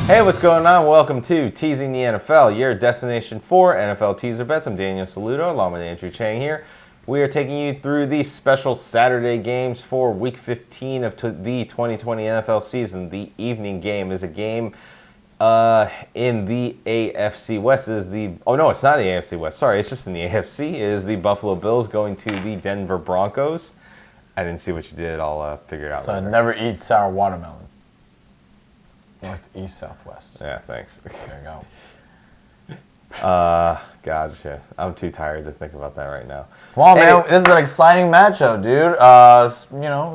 Hey, what's going on? Welcome to Teasing the NFL, your destination for NFL teaser bets. I'm Daniel Saludo, along with Andrew Chang here. We are taking you through the special Saturday games for Week 15 of the 2020 NFL season. The evening game is a game in the AFC West. It's not the AFC West. Sorry, it's just in the AFC. It is the Buffalo Bills going to the Denver Broncos. I didn't see what you did. I'll figure it out later. So never eat sour watermelon. North, east, southwest. Yeah, thanks. There you go. Gotcha. I'm too tired to think about that right now. Well, man, this is an exciting matchup, dude.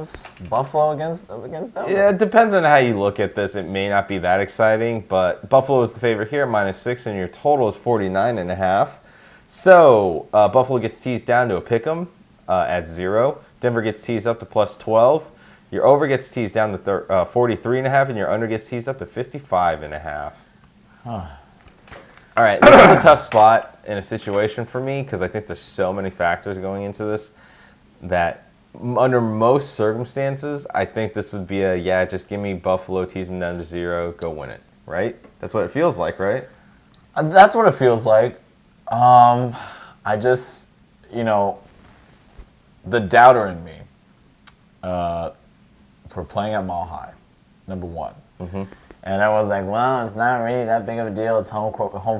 It's Buffalo against Denver. Yeah, it depends on how you look at this. It may not be that exciting, but Buffalo is the favorite here, -6, and your total is 49.5. So Buffalo gets teased down to a pick'em at 0. Denver gets teased up to +12. Your over gets teased down to 43.5, and your under gets teased up to 55.5. Huh. All right, this is a tough spot in a situation for me because I think there's so many factors going into this that under most circumstances, I think this would be just give me Buffalo, tease them down to 0, go win it, right? That's what it feels like, right? That's what it feels like. I just, the doubter in me for playing at Mile High, number one. Mm-hmm. And I was like, well, it's not really that big of a deal. It's home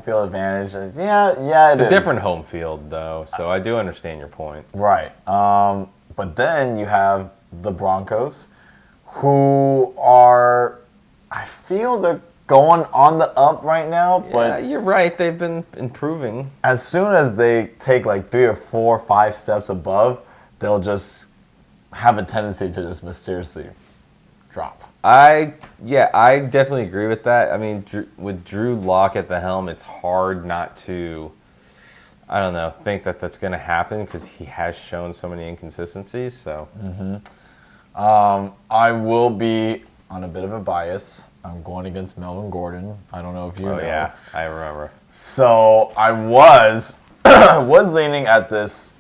field advantage. It's a different home field, though, so I do understand your point. Right. But then you have the Broncos, who are, I feel they're going on the up right now. But yeah, you're right. They've been improving. As soon as they take like 3 or 4 or 5 steps above, they'll just have a tendency to just mysteriously drop. I definitely agree with that. I mean, with Drew Lock at the helm, it's hard not to, think that that's going to happen because he has shown so many inconsistencies. So, I will be on a bit of a bias. I'm going against Melvin Gordon. I don't know if you know. Oh yeah, I remember. So I was leaning at this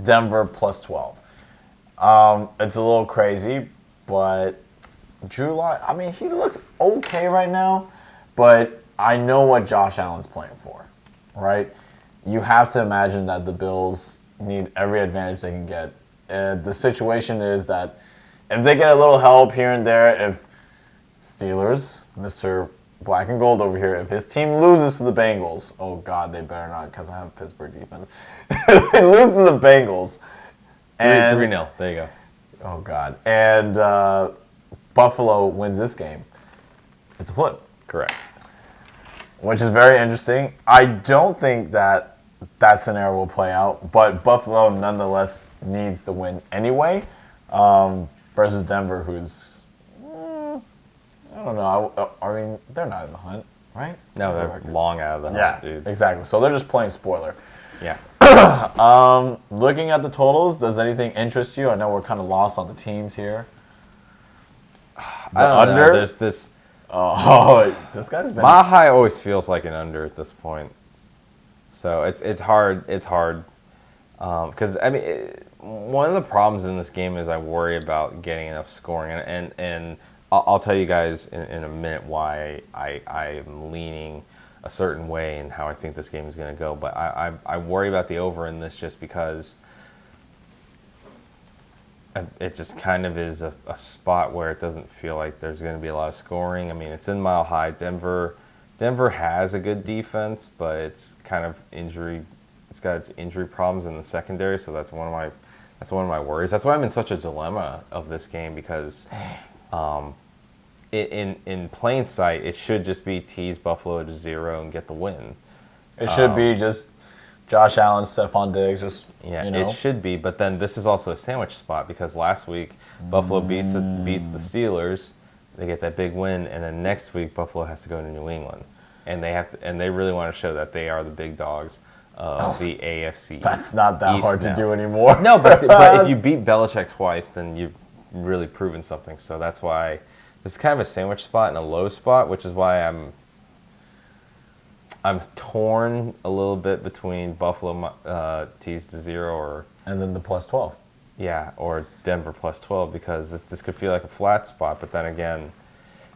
Denver +12. It's a little crazy, but Drew Lock, he looks okay right now, but I know what Josh Allen's playing for, right? You have to imagine that the Bills need every advantage they can get. The situation is that if they get a little help here and there, if Steelers, Mr. Black and Gold over here, if his team loses to the Bengals, oh God, they better not because I have Pittsburgh defense. They lose to the Bengals. 3-0. There you go. Oh God. And Buffalo wins this game. It's a flip. Correct. Which is very interesting. I don't think that scenario will play out, but Buffalo nonetheless needs to win anyway versus Denver, who's, I don't know. They're not in the hunt, right? No, they're long out of the hunt, dude. Yeah, exactly. So they're just playing spoiler. Yeah. Looking at the totals, does anything interest you? I know we're kind of lost on the teams here. I don't know. There's this. This guy's been. Mile High always feels like an under at this point, so it's hard. It's hard because one of the problems in this game is I worry about getting enough scoring, and I'll tell you guys in a minute why I am leaning a certain way and how I think this game is going to go. But I worry about the over in this just because it just kind of is a spot where it doesn't feel like there's going to be a lot of scoring. I mean, it's in Mile High. Denver has a good defense, but it's kind of injury. It's got its injury problems in the secondary, so that's one of my worries. That's why I'm in such a dilemma of this game because in plain sight, it should just be tease Buffalo to 0 and get the win. It should be just Josh Allen, Stephon Diggs, it should be. But then this is also a sandwich spot because last week Buffalo beats the Steelers, they get that big win, and then next week Buffalo has to go to New England, and they really want to show that they are the big dogs of the AFC. That's not that East hard now. to do anymore. No, but if you beat Belichick twice, then you've really proven something. So that's why this is kind of a sandwich spot and a low spot, which is why I'm torn a little bit between Buffalo teased to 0 and then the +12. Yeah, or Denver +12 because this could feel like a flat spot. But then again,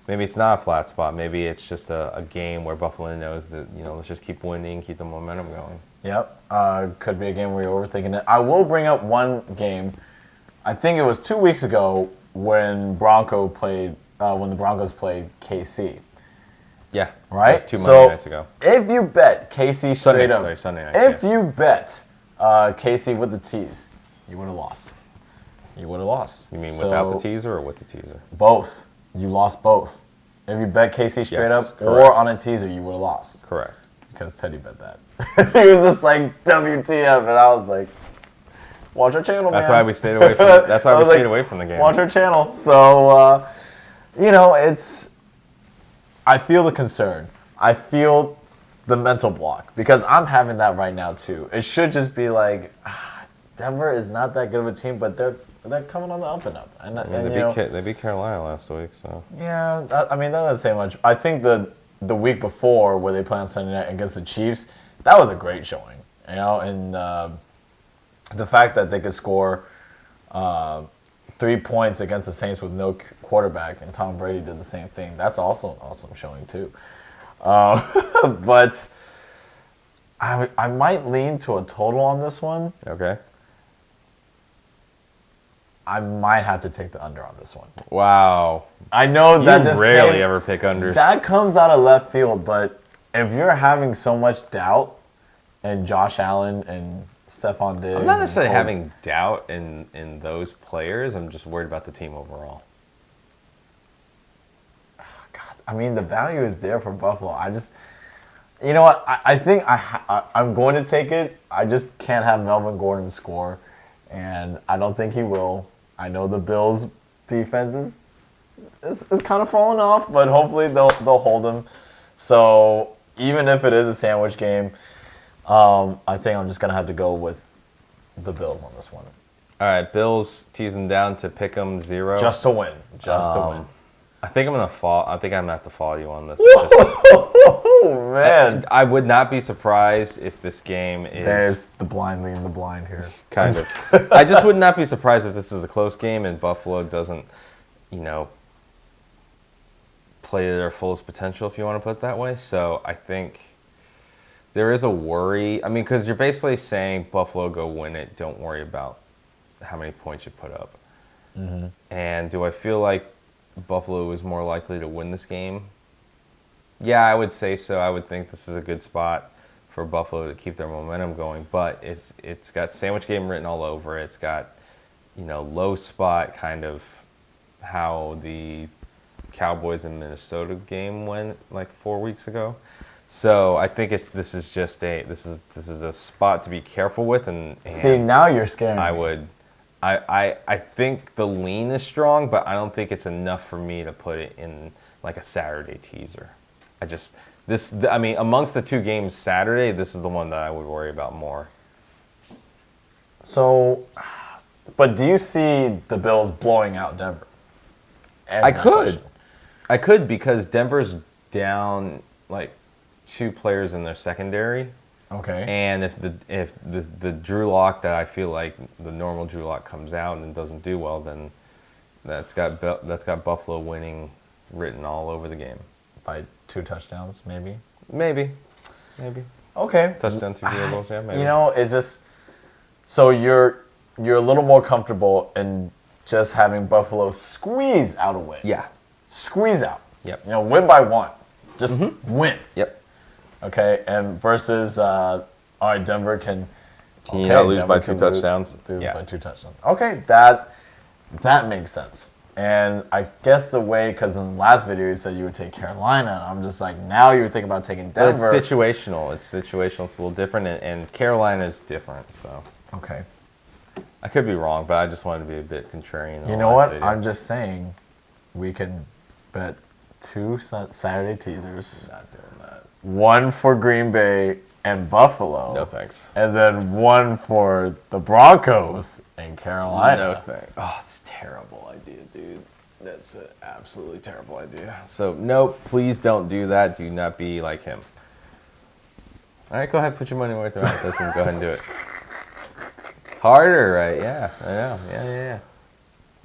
maybe it's not a flat spot. Maybe it's just a game where Buffalo knows that, let's just keep winning, keep the momentum going. Yep. Could be a game where you're overthinking it. I will bring up one game. I think it was 2 weeks ago when the Broncos played KC. Yeah. Right? That was 2 Monday nights ago. If you bet KC straight up, Sunday night. if you bet KC with the tease, you would have lost. You would have lost. You mean without the teaser or with the teaser? Both. You lost both. If you bet KC straight up correct. or on a teaser, you would have lost. Correct. Because Teddy bet that. He was just like, WTF, and I was like, watch our channel, That's man. why we stayed away from. That's why we stayed away from the game. Watch our channel. So, I feel the concern. I feel the mental block because I'm having that right now too. It should just be like, Denver is not that good of a team, but they're coming on the up and up. And, they beat Carolina last week, so. Yeah, that doesn't say much. I think the week before where they played on Sunday night against the Chiefs, that was a great showing. And the fact that they could score 3 points against the Saints with no quarterback, and Tom Brady did the same thing. That's also an awesome showing too. But I might lean to a total on this one. Okay. I might have to take the under on this one. Wow. I know that You rarely ever pick unders. That comes out of left field, but if you're having so much doubt in Josh Allen and Stephon Diggs, I'm not necessarily having doubt in those players. I'm just worried about the team overall. God, the value is there for Buffalo. You know what? I think I'm going to take it. I just can't have Melvin Gordon score, and I don't think he will. I know the Bills' defense is kind of falling off, but hopefully they'll hold him. So even if it is a sandwich game, I think I'm just going to have to go with the Bills on this one. All right, Bills teasing down to pick 'em 0. Just to win. Just to win. I think I'm gonna fall. I think I'm gonna have to follow you on this. Oh man! I would not be surprised if this game is. There's the blind leading the blind here. Kind of. I just would not be surprised if this is a close game and Buffalo doesn't, play to their fullest potential, if you want to put it that way. So I think there is a worry. Because you're basically saying Buffalo go win it. Don't worry about how many points you put up. Mm-hmm. And do I feel like Buffalo is more likely to win this game? Yeah, I would say so. I would think this is a good spot for Buffalo to keep their momentum going. But it's got sandwich game written all over it. It's got, low spot kind of how the Cowboys and Minnesota game went like 4 weeks ago. So I think this is a spot to be careful with. And see, now you're scaring me. I think the lean is strong, but I don't think it's enough for me to put it in like a Saturday teaser. Amongst the two games Saturday, this is the one that I would worry about more. So, but do you see the Bills blowing out Denver? I could because Denver's down like 2 players in their secondary. Okay. And if the Drew Lock that I feel like the normal Drew Lock comes out and doesn't do well, then that's got Buffalo winning written all over the game. By 2 touchdowns, maybe? Maybe. Okay. Touchdown, 2 field goals, yeah, maybe. It's just so you're a little more comfortable in just having Buffalo squeeze out a win. Yeah. Squeeze out. Yep. Win by 1. Just win. Yep. Okay, and versus, all right, Denver can. Can you not lose by 2 touchdowns? Lose by 2 touchdowns. Okay, that makes sense. And I guess the way, because in the last video you said you would take Carolina, I'm just like, now you're thinking about taking Denver. It's situational. It's a little different, and Carolina is different. So. Okay. I could be wrong, but I just wanted to be a bit contrarian. You know what? I'm just saying, we can bet 2 Saturday teasers. Not doing that. 1 for Green Bay and Buffalo. No thanks. And then 1 for the Broncos and Carolina. No thanks. Oh, it's a terrible idea, dude. That's an absolutely terrible idea. So, no, please don't do that. Do not be like him. All right, go ahead. Put your money where your mouth is and go ahead and do it. It's harder, right? Yeah, I know. Yeah.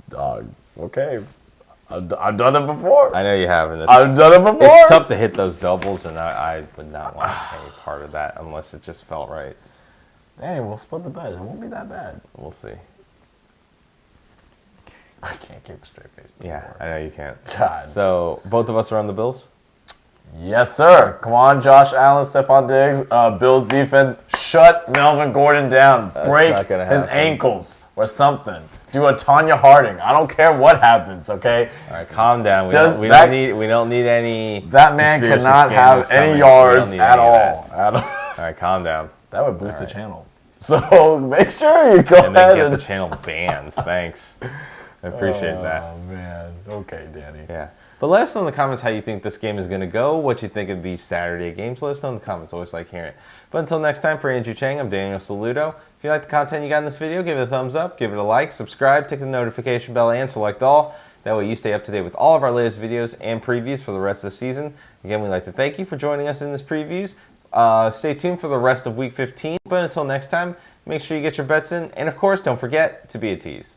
Dog. Okay. I've done it before. I know you haven't. I've done it before. It's tough to hit those doubles, and I would not want any part of that unless it just felt right. Hey, we'll split the bet. It won't be that bad. We'll see. I can't keep a straight face Yeah, anymore. I know you can't. God. So both of us are on the Bills? Yes, sir. Come on, Josh Allen, Stephon Diggs. Bills defense, shut Melvin Gordon down. Break not gonna his happen. ankles or something. Do a Tanya Harding. I don't care what happens, okay? All right, calm down. Does We that- don't need any. That man conspiracy cannot have scandals coming. any We yards don't need at any of that. all. At all. All right, calm down. That would boost the channel. So make sure you go And then ahead get and... the channel banned. Thanks. I appreciate that. Oh, man. Okay, Danny. Yeah. But let us know in the comments how you think this game is going to go, what you think of these Saturday games. Let us know in the comments. Always like hearing it. But until next time, for Andrew Chang, I'm Daniel Saludo. If you like the content you got in this video, give it a thumbs up, give it a like, subscribe, tick the notification bell, and select all. That way you stay up to date with all of our latest videos and previews for the rest of the season. Again, we'd like to thank you for joining us in this previews. Stay tuned for the rest of Week 15. But until next time, make sure you get your bets in. And, of course, don't forget to be a tease.